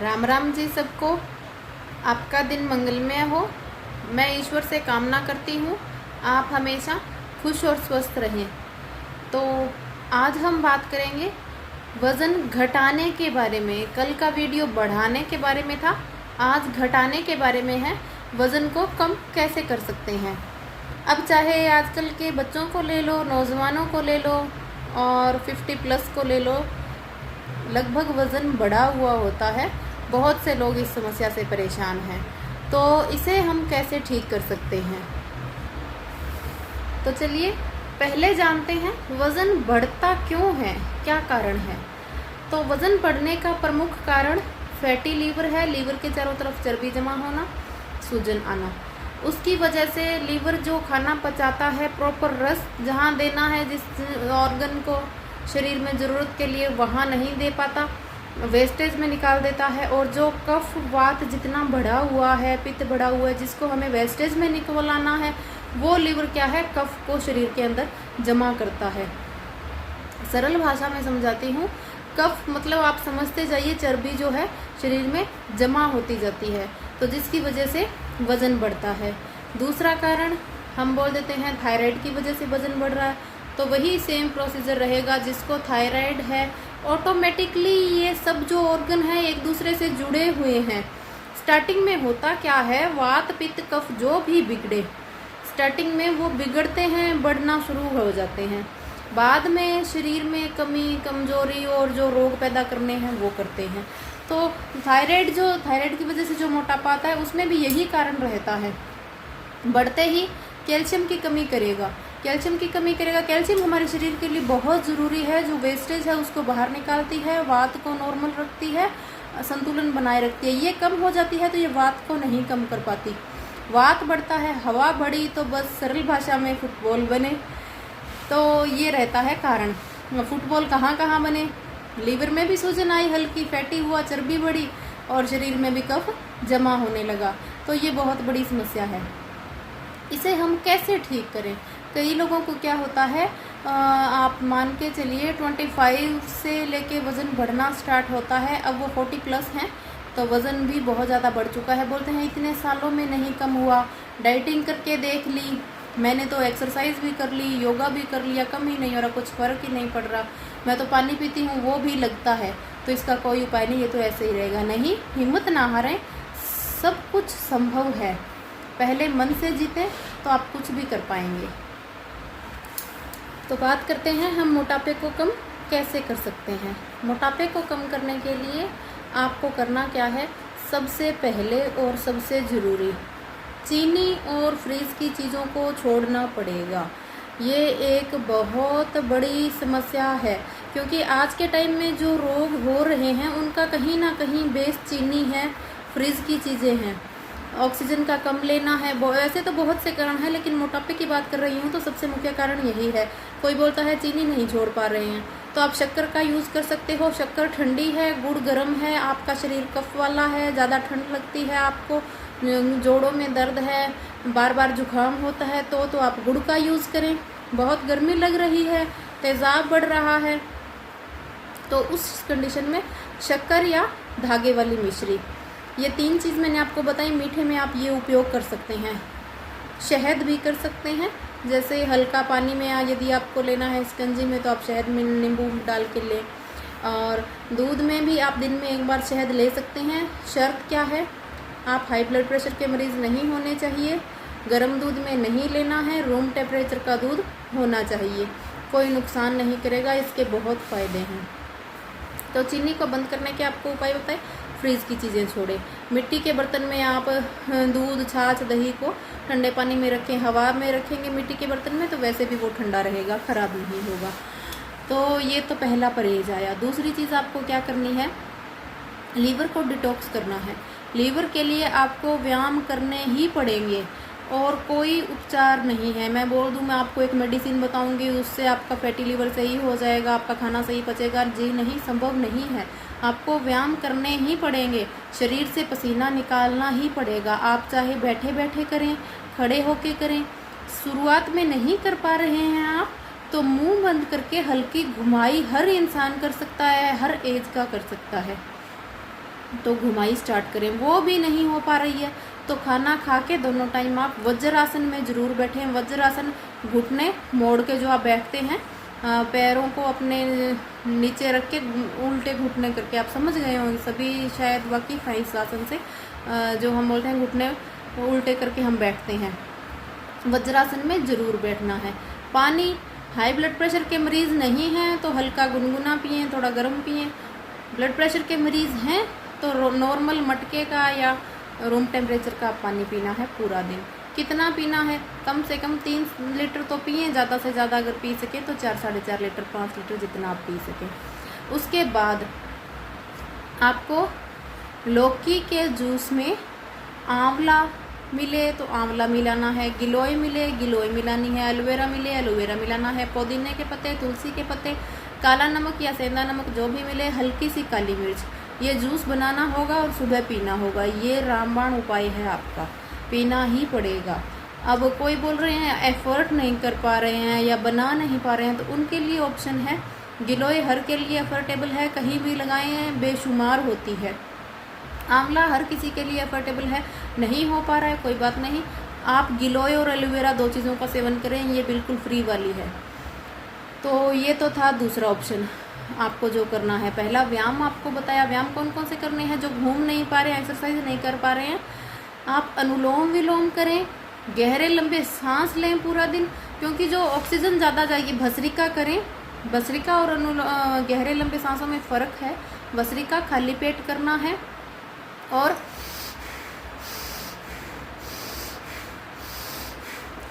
राम राम जी सबको। आपका दिन मंगलमय हो। मैं ईश्वर से कामना करती हूँ आप हमेशा खुश और स्वस्थ रहें। तो आज हम बात करेंगे वज़न घटाने के बारे में। कल का वीडियो बढ़ाने के बारे में था, आज घटाने के बारे में है। वज़न को कम कैसे कर सकते हैं। अब चाहे आजकल के बच्चों को ले लो, नौजवानों को ले लो और 50+ को ले लो, लगभग वज़न बढ़ा हुआ होता है। बहुत से लोग इस समस्या से परेशान हैं। तो इसे हम कैसे ठीक कर सकते हैं, तो चलिए पहले जानते हैं वज़न बढ़ता क्यों है, क्या कारण है। तो वज़न बढ़ने का प्रमुख कारण फैटी लीवर है। लीवर के चारों तरफ चर्बी जमा होना, सूजन आना। उसकी वजह से लीवर जो खाना पचाता है, प्रॉपर रस जहाँ देना है, जिस ऑर्गन को शरीर में ज़रूरत के लिए, वहाँ नहीं दे पाता, वेस्टेज में निकाल देता है। और जो कफ वात जितना बढ़ा हुआ है, पित्त बढ़ा हुआ है, जिसको हमें वेस्टेज में निकलवाना है, वो लीवर क्या है, कफ को शरीर के अंदर जमा करता है। सरल भाषा में समझाती हूँ। कफ मतलब आप समझते जाइए, चर्बी जो है शरीर में जमा होती जाती है, तो जिसकी वजह से वज़न बढ़ता है। दूसरा कारण हम बोल देते हैं थायराइड की वजह से वज़न बढ़ रहा है, तो वही सेम प्रोसीजर रहेगा। जिसको थायराइड है, ऑटोमेटिकली ये सब जो ऑर्गन है एक दूसरे से जुड़े हुए हैं। स्टार्टिंग में होता क्या है, वात पित्त कफ जो भी बिगड़े, स्टार्टिंग में वो बिगड़ते हैं, बढ़ना शुरू हो जाते हैं। बाद में शरीर में कमी कमजोरी और जो रोग पैदा करने हैं वो करते हैं। तो थायराइड की वजह से जो मोटापा आता है, उसमें भी यही कारण रहता है। बढ़ते ही कैल्शियम की कमी करेगा। कैल्शियम हमारे शरीर के लिए बहुत ज़रूरी है। जो वेस्टेज है उसको बाहर निकालती है, वात को नॉर्मल रखती है, संतुलन बनाए रखती है। ये कम हो जाती है तो ये वात को नहीं कम कर पाती। वात बढ़ता है, हवा बढ़ी तो बस सरल भाषा में फुटबॉल बने। तो ये रहता है कारण। फुटबॉल कहाँ कहाँ बने, लीवर में भी सूजन आई, हल्की फैटी हुआ, चर्बी बढ़ी और शरीर में भी कफ जमा होने लगा। तो ये बहुत बड़ी समस्या है। इसे हम कैसे ठीक करें। कई लोगों को क्या होता है, आप मान के चलिए 25 से लेके वज़न बढ़ना स्टार्ट होता है। अब वो 40+ हैं तो वज़न भी बहुत ज़्यादा बढ़ चुका है। बोलते हैं इतने सालों में नहीं कम हुआ, डाइटिंग करके देख ली मैंने, तो एक्सरसाइज भी कर ली, योगा भी कर लिया, कम ही नहीं हो रहा, कुछ फ़र्क ही नहीं पड़ रहा। मैं तो पानी पीती हूँ वो भी लगता है, तो इसका कोई उपाय नहीं, ये तो ऐसे ही रहेगा। नहीं, हिम्मत ना हारें, सब कुछ संभव है। पहले मन से जीतें तो आप कुछ भी कर पाएंगे। तो बात करते हैं हम मोटापे को कम कैसे कर सकते हैं। मोटापे को कम करने के लिए आपको करना क्या है, सबसे पहले और सबसे ज़रूरी, चीनी और फ्रीज की चीज़ों को छोड़ना पड़ेगा। ये एक बहुत बड़ी समस्या है, क्योंकि आज के टाइम में जो रोग हो रहे हैं उनका कहीं ना कहीं बेस चीनी है, फ्रीज की चीज़ें हैं। ऑक्सीजन का कम लेना है, वैसे तो बहुत से कारण हैं, लेकिन मोटापे की बात कर रही हूँ तो सबसे मुख्य कारण यही है। कोई बोलता है चीनी नहीं छोड़ पा रहे हैं, तो आप शक्कर का यूज़ कर सकते हो। शक्कर ठंडी है, गुड़ गर्म है, आपका शरीर कफ वाला है, ज़्यादा ठंड लगती है, आपको जोड़ों में दर्द है, बार बार जुकाम होता है, तो आप गुड़ का यूज़ करें। बहुत गर्मी लग रही है, तेज़ाब बढ़ रहा है, तो उस कंडीशन में शक्कर या धागे वाली मिश्री, ये 3 चीज़ मैंने आपको बताई। मीठे में आप ये उपयोग कर सकते हैं। शहद भी कर सकते हैं, जैसे हल्का पानी में, यदि आपको लेना है शिकंजी में, तो आप शहद में नींबू डाल के लें। और दूध में भी आप दिन में एक बार शहद ले सकते हैं। शर्त क्या है, आप हाई ब्लड प्रेशर के मरीज़ नहीं होने चाहिए, गर्म दूध में नहीं लेना है, रूम टेम्परेचर का दूध होना चाहिए। कोई नुकसान नहीं करेगा, इसके बहुत फ़ायदे हैं। तो चीनी को बंद करने के आपको उपाय बताए। फ्रीज़ की चीज़ें छोड़ें। मिट्टी के बर्तन में आप दूध, छाछ, दही को ठंडे पानी में रखें। हवा में रखेंगे मिट्टी के बर्तन में तो वैसे भी वो ठंडा रहेगा, ख़राब नहीं होगा। तो ये तो पहला परहेज आया। दूसरी चीज़ आपको क्या करनी है, लीवर को डिटॉक्स करना है। लीवर के लिए आपको व्यायाम करने ही पड़ेंगे और कोई उपचार नहीं है। मैं बोल दूं, मैं आपको एक मेडिसिन बताऊंगी, उससे आपका फैटी लीवर सही हो जाएगा, आपका खाना सही पचेगा, जी नहीं, संभव नहीं है। आपको व्यायाम करने ही पड़ेंगे, शरीर से पसीना निकालना ही पड़ेगा। आप चाहे बैठे बैठे करें, खड़े होके करें। शुरुआत में नहीं कर पा रहे हैं आप, तो मुंह बंद करके हल्की घुमाई हर इंसान कर सकता है, हर एज का कर सकता है। तो घुमाई स्टार्ट करें, वो भी नहीं हो पा रही है तो खाना खा के दोनों टाइम आप वज्रासन में ज़रूर बैठें। वज्रासन घुटने मोड़ के जो आप बैठते हैं, पैरों को अपने नीचे रख के उल्टे घुटने करके, आप समझ गए होंगे सभी शायद वाकिफ हैं इस आसन से। जो हम बोलते हैं घुटने उल्टे करके हम बैठते हैं, वज्रासन में ज़रूर बैठना है। पानी, हाई ब्लड प्रेशर के मरीज़ नहीं हैं तो हल्का गुनगुना पिएँ, थोड़ा गर्म पिएँ। ब्लड प्रेशर के मरीज़ हैं तो नॉर्मल मटके का या रूम टेम्परेचर का पानी पीना है पूरा दिन। कितना पीना है? कम से कम 3 लीटर तो पिए, ज़्यादा से ज़्यादा अगर पी सके तो 4 साढ़े 4 लीटर 5 लीटर जितना आप पी सकें। उसके बाद आपको लौकी के जूस में आंवला मिले तो आंवला मिलाना है, गिलोय मिले गिलोय मिलानी है, एलोवेरा मिले एलोवेरा मिलाना है, पुदीने के पत्ते, तुलसी के पत्ते, काला नमक या सेंधा नमक जो भी मिले, हल्की सी काली मिर्च, ये जूस बनाना होगा और सुबह पीना होगा। ये रामबाण उपाय है आपका, पीना ही पड़ेगा। अब कोई बोल रहे हैं एफर्ट नहीं कर पा रहे हैं या बना नहीं पा रहे हैं, तो उनके लिए ऑप्शन है गिलोय, हर के लिए अफोर्डेबल है, कहीं भी लगाएं बेशुमार होती है। आंवला हर किसी के लिए अफोर्डेबल है, नहीं हो पा रहा है कोई बात नहीं, आप गिलोय और एलोवेरा 2 चीज़ों का सेवन करें, ये बिल्कुल फ्री वाली है। तो ये तो था दूसरा ऑप्शन आपको जो करना है। पहला व्यायाम आपको बताया, व्यायाम कौन कौन से करने हैं? जो घूम नहीं पा रहे हैं, एक्सरसाइज नहीं कर पा रहे हैं, आप अनुलोम विलोम करें, गहरे लंबे सांस लें पूरा दिन, क्योंकि जो ऑक्सीजन ज़्यादा जाएगी। भस्त्रिका करें, भस्त्रिका और गहरे लंबे सांसों में फ़र्क है। भस्त्रिका खाली पेट करना है और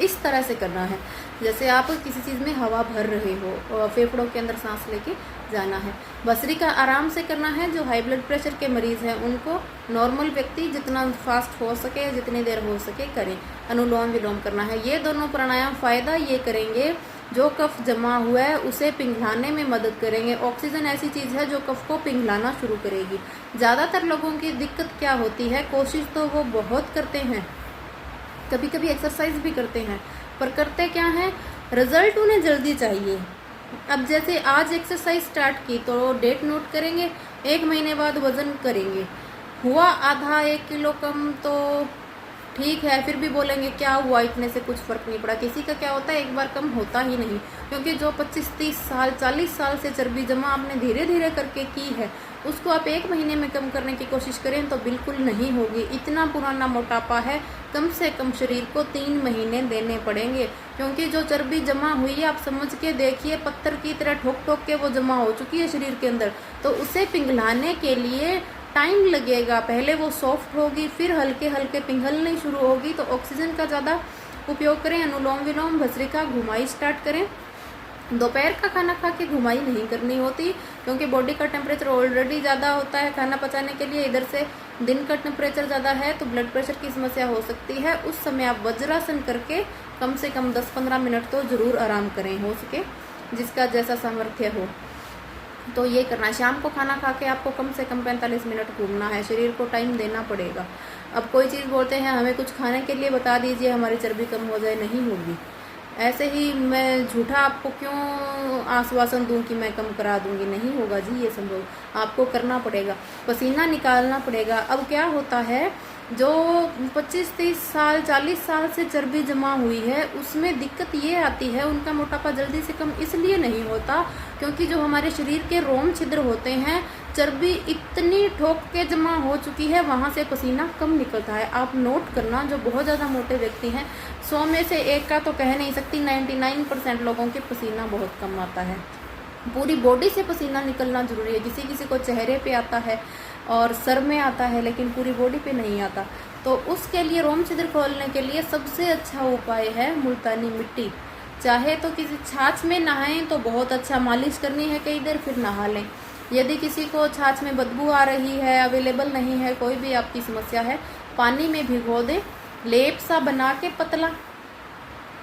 इस तरह से करना है जैसे आप किसी चीज़ में हवा भर रहे हो, फेफड़ों के अंदर सांस लेके जाना है। भस्त्रिका आराम से करना है। जो हाई ब्लड प्रेशर के मरीज़ हैं उनको, नॉर्मल व्यक्ति जितना फास्ट हो सके, जितनी देर हो सके करें। अनुलोम विलोम करना है। ये दोनों प्राणायाम फ़ायदा ये करेंगे, जो कफ जमा हुआ है उसे पिघलाने में मदद करेंगे। ऑक्सीजन ऐसी चीज़ है जो कफ को पिघलाना शुरू करेगी। ज़्यादातर लोगों की दिक्कत क्या होती है, कोशिश तो वो बहुत करते हैं, कभी कभी एक्सरसाइज भी करते हैं, पर करते क्या हैं, रिजल्ट उन्हें जल्दी चाहिए। अब जैसे आज एक्सरसाइज स्टार्ट की तो डेट नोट करेंगे, 1 महीने बाद वज़न करेंगे, हुआ आधा 1 किलो कम तो ठीक है, फिर भी बोलेंगे क्या हुआ, इतने से कुछ फ़र्क नहीं पड़ा। किसी का क्या होता है, एक बार कम होता ही नहीं, क्योंकि जो 25-30 साल 40 साल से चर्बी जमा आपने धीरे धीरे करके की है, उसको आप 1 महीने में कम करने की कोशिश करें तो बिल्कुल नहीं होगी। इतना पुराना मोटापा है, कम से कम शरीर को 3 महीने देने पड़ेंगे, क्योंकि जो चर्बी जमा हुई है आप समझ के देखिए, पत्थर की तरह ठोक ठोक के वो जमा हो चुकी है शरीर के अंदर, तो उसे पिघलाने के लिए टाइम लगेगा। पहले वो सॉफ्ट होगी, फिर हल्के हल्के पिघलनी शुरू होगी। तो ऑक्सीजन का ज़्यादा उपयोग करें, अनुलोम विलोम, भस्त्रिका, घुमाई स्टार्ट करें। दोपहर का खाना खा के घुमाई नहीं करनी होती, क्योंकि बॉडी का टेम्परेचर ऑलरेडी ज़्यादा होता है खाना पचाने के लिए। इधर से दिन का टेम्परेचर ज़्यादा है तो ब्लड प्रेशर की समस्या हो सकती है। उस समय आप वज्रासन करके कम से कम 10-15 मिनट तो ज़रूर आराम करें, हो सके जिसका जैसा सामर्थ्य हो तो ये करना है। शाम को खाना खा के आपको कम से कम 45 मिनट घूमना है, शरीर को टाइम देना पड़ेगा। अब कोई चीज़ बोलते हैं हमें कुछ खाने के लिए बता दीजिए हमारी चर्बी कम हो जाए, नहीं होगी। ऐसे ही मैं झूठा आपको क्यों आश्वासन दूं कि मैं कम करा दूंगी, नहीं होगा जी ये संभव, आपको करना पड़ेगा, पसीना निकालना पड़ेगा। अब क्या होता है, जो 25-30 साल 40 साल से चर्बी जमा हुई है उसमें दिक्कत ये आती है, उनका मोटापा जल्दी से कम इसलिए नहीं होता क्योंकि जो हमारे शरीर के रोम छिद्र होते हैं, चर्बी इतनी ठोक के जमा हो चुकी है, वहाँ से पसीना कम निकलता है। आप नोट करना, जो बहुत ज़्यादा मोटे व्यक्ति हैं, 100 में से 1 का तो कह नहीं सकती, 99% लोगों के पसीना बहुत कम आता है। पूरी बॉडी से पसीना निकलना जरूरी है। किसी किसी को चेहरे पे आता है और सर में आता है, लेकिन पूरी बॉडी पे नहीं आता। तो उसके लिए, रोम छिद्र खोलने के लिए सबसे अच्छा उपाय है मुल्तानी मिट्टी। चाहे तो किसी छाछ में नहाएं तो बहुत अच्छा, मालिश करनी है कई देर फिर नहा लें। यदि किसी को छाछ में बदबू आ रही है, अवेलेबल नहीं है, कोई भी आपकी समस्या है, पानी में भिगो दें, लेप सा बना के पतला,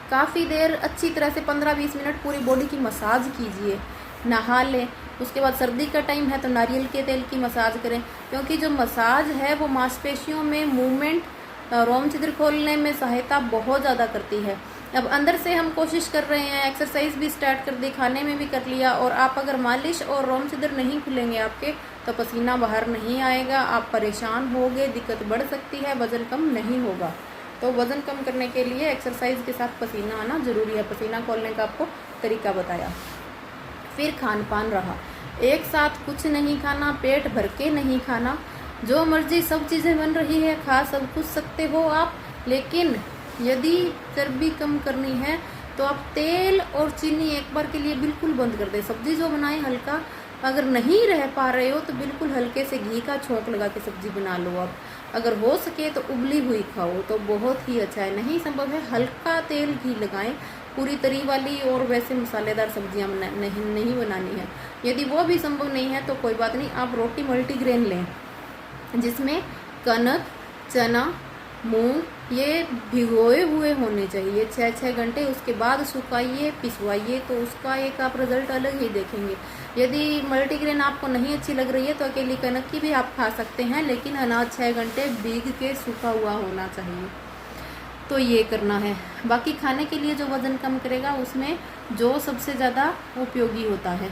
काफ़ी देर अच्छी तरह से 15-20 मिनट पूरी बॉडी की मसाज कीजिए, नहा लें। उसके बाद सर्दी का टाइम है तो नारियल के तेल की मसाज करें, क्योंकि जो मसाज है वो मांसपेशियों में मूवमेंट, रोम छिद्र खोलने में सहायता बहुत ज़्यादा करती है। अब अंदर से हम कोशिश कर रहे हैं, एक्सरसाइज भी स्टार्ट कर दी, खाने में भी कर लिया, और आप अगर मालिश और रोम छिद्र नहीं खुलेंगे आपके तो पसीना बाहर नहीं आएगा, आप परेशान होगे, दिक्कत बढ़ सकती है, वज़न कम नहीं होगा। तो वज़न कम करने के लिए एक्सरसाइज के साथ पसीना आना ज़रूरी है। पसीना खोलने का आपको तरीका बताया। फिर खान पान रहा, एक साथ कुछ नहीं खाना, पेट भर के नहीं खाना, जो मर्जी सब चीज़ें बन रही है खा सब कुछ सकते हो आप, लेकिन यदि चर्बी कम करनी है तो आप तेल और चीनी एक बार के लिए बिल्कुल बंद कर दें। सब्जी जो बनाए हल्का, अगर नहीं रह पा रहे हो तो बिल्कुल हल्के से घी का छोंक लगा के सब्जी बना लो आप। अगर हो सके तो उबली हुई खाओ तो बहुत ही अच्छा है। नहीं संभव है, हल्का तेल घी लगाएं। पूरी तरी वाली और वैसे मसालेदार सब्जियां नहीं बनानी है। यदि वो भी संभव नहीं है तो कोई बात नहीं, आप रोटी मल्टीग्रेन लें जिसमें कनक, चना, मूंग ये भिगोए हुए होने चाहिए 6-6 घंटे। उसके बाद सुखाइए, पिसवाइए, तो उसका एक आप रिजल्ट अलग ही देखेंगे। यदि मल्टीग्रेन आपको नहीं अच्छी लग रही है तो अकेली कनक की भी आप खा सकते हैं, लेकिन अनाज 6 घंटे भीग के सूखा हुआ होना चाहिए। तो ये करना है। बाकी खाने के लिए जो वज़न कम करेगा उसमें जो सबसे ज़्यादा उपयोगी होता है,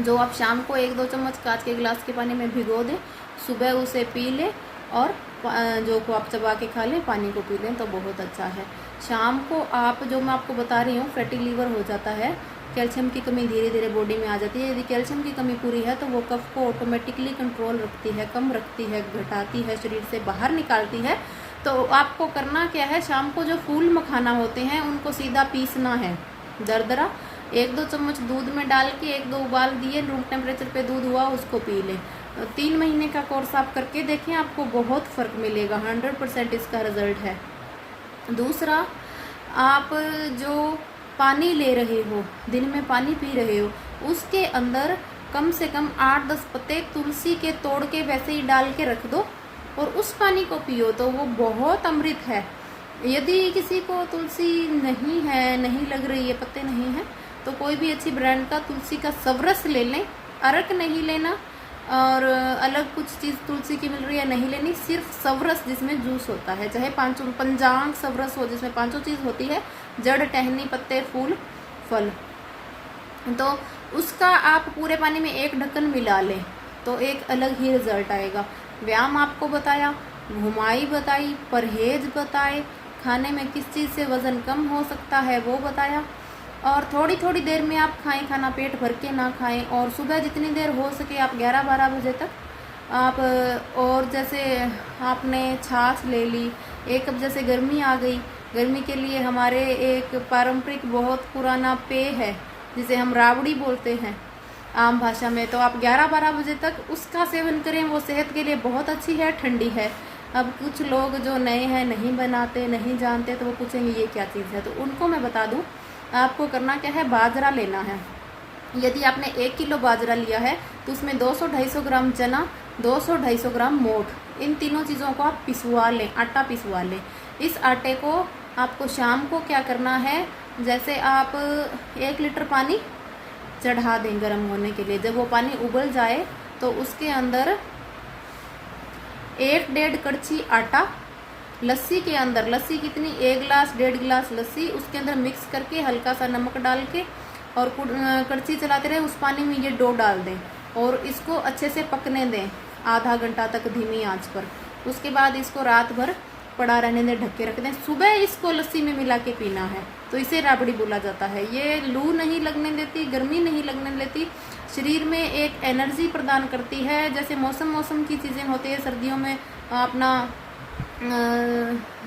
जो आप शाम को 1-2 चम्मच कांच के गिलास के पानी में भिगो दें, सुबह उसे पी लें और जो को आप चबा के खा लें, पानी को पी लें तो बहुत अच्छा है। शाम को आप, जो मैं आपको बता रही हूँ, फैटी लीवर हो जाता है, कैल्शियम की कमी धीरे धीरे बॉडी में आ जाती है। यदि कैल्शियम की कमी पूरी है तो वो कफ को ऑटोमेटिकली कंट्रोल रखती है, कम रखती है, घटाती है, शरीर से बाहर निकालती है। तो आपको करना क्या है, शाम को जो फूल मखाना होते हैं उनको सीधा पीसना है दरदरा, 1-2 चम्मच दूध में डाल के 1-2 उबाल दिए, रूम टेम्परेचर पे दूध हुआ उसको पी लें। 3 महीने का कोर्स आप करके देखें, आपको बहुत फ़र्क मिलेगा, 100% इसका रिज़ल्ट है। दूसरा, आप जो पानी ले रहे हो, दिन में पानी पी रहे हो, उसके अंदर कम से कम 8-10 पत्ते तुलसी के तोड़ के वैसे ही डाल के रख दो और उस पानी को पियो तो वो बहुत अमृत है। यदि किसी को तुलसी नहीं है, नहीं लग रही है, पत्ते नहीं हैं, तो कोई भी अच्छी ब्रांड का तुलसी का सवरस ले लें, अरक नहीं लेना, और अलग कुछ चीज़ तुलसी की मिल रही है नहीं लेनी, सिर्फ सवरस जिसमें जूस होता है, चाहे पंचांग सवरस हो जिसमें 5 चीज़ होती है, जड़, टहनी, पत्ते, फूल, फल, तो उसका आप पूरे पानी में 1 ढक्कन मिला लें तो एक अलग ही रिजल्ट आएगा। व्यायाम आपको बताया, घुमाई बताई, परहेज बताए, खाने में किस चीज़ से वज़न कम हो सकता है वो बताया, और थोड़ी थोड़ी देर में आप खाएं, खाना पेट भर के ना खाएं, और सुबह जितनी देर हो सके आप 11-12 बजे तक आप, और जैसे आपने छाछ ले ली 1 कप, जैसे गर्मी आ गई, गर्मी के लिए हमारे एक पारंपरिक बहुत पुराना पेय है जिसे हम राबड़ी बोलते हैं आम भाषा में, तो आप 11-12 बजे तक उसका सेवन करें, वो सेहत के लिए बहुत अच्छी है, ठंडी है। अब कुछ लोग जो नए हैं, नहीं बनाते, नहीं जानते, तो वो पूछेंगे ये क्या चीज़ है, तो उनको मैं बता दूं, आपको करना क्या है, बाजरा लेना है। यदि आपने 1 किलो बाजरा लिया है तो उसमें 200-250 ग्राम चना, 200-250 ग्राम मोठ, इन तीनों चीज़ों को आप पिसवा लें, आटा पिसवा लें। इस आटे को आपको शाम को क्या करना है, जैसे आप 1 लीटर पानी चढ़ा दें गर्म होने के लिए, जब वो पानी उबल जाए तो उसके अंदर 1-1.5 कड़छी आटा, लस्सी के अंदर, लस्सी कितनी, 1 गिलास 1.5 गिलास लस्सी, उसके अंदर मिक्स करके हल्का सा नमक डाल के और कड़छी चलाते रहे, उस पानी में ये डो डाल दें और इसको अच्छे से पकने दें आधा घंटा तक धीमी आंच पर। उसके बाद इसको रात भर पड़ा रहने दें, ढक के रख दें। सुबह इसको लस्सी में मिला के पीना है, तो इसे राबड़ी बोला जाता है। ये लू नहीं लगने देती, गर्मी नहीं लगने देती, शरीर में एक एनर्जी प्रदान करती है। जैसे मौसम की चीज़ें होती है, सर्दियों में अपना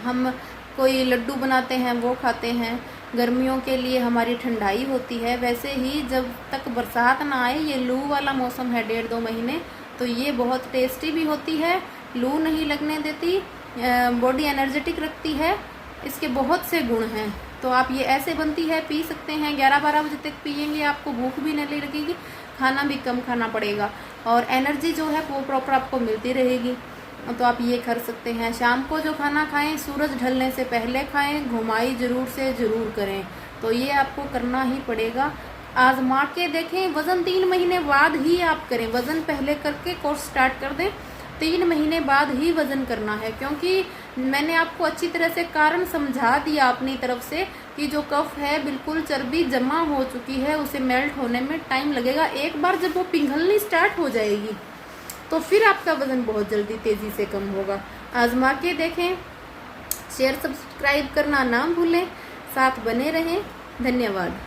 हम कोई लड्डू बनाते हैं वो खाते हैं, गर्मियों के लिए हमारी ठंडाई होती है, वैसे ही जब तक बरसात ना आए, ये लू वाला मौसम है 1.5-2 महीने, तो ये बहुत टेस्टी भी होती है, लू नहीं लगने देती, बॉडी एनर्जेटिक रखती है, इसके बहुत से गुण हैं। तो आप ये ऐसे बनती है, पी सकते हैं, 11-12 बजे तक पियेंगे, आपको भूख भी नहीं लगेगी, खाना भी कम खाना पड़ेगा और एनर्जी जो है वो प्रॉपर आपको मिलती रहेगी। तो आप ये कर सकते हैं। शाम को जो खाना खाएं सूरज ढलने से पहले खाएं, घुमाई ज़रूर से ज़रूर करें, तो ये आपको करना ही पड़ेगा। आजमा के देखें, वज़न 3 महीने बाद ही आप करें, वज़न पहले करके कोर्स स्टार्ट कर दें, 3 महीने बाद ही वज़न करना है, क्योंकि मैंने आपको अच्छी तरह से कारण समझा दिया अपनी तरफ से कि जो कफ है बिल्कुल चर्बी जमा हो चुकी है, उसे मेल्ट होने में टाइम लगेगा। एक बार जब वो पिघलनी स्टार्ट हो जाएगी तो फिर आपका वज़न बहुत जल्दी तेज़ी से कम होगा। आजमा के देखें। शेयर सब्सक्राइब करना ना भूलें, साथ बने रहें। धन्यवाद।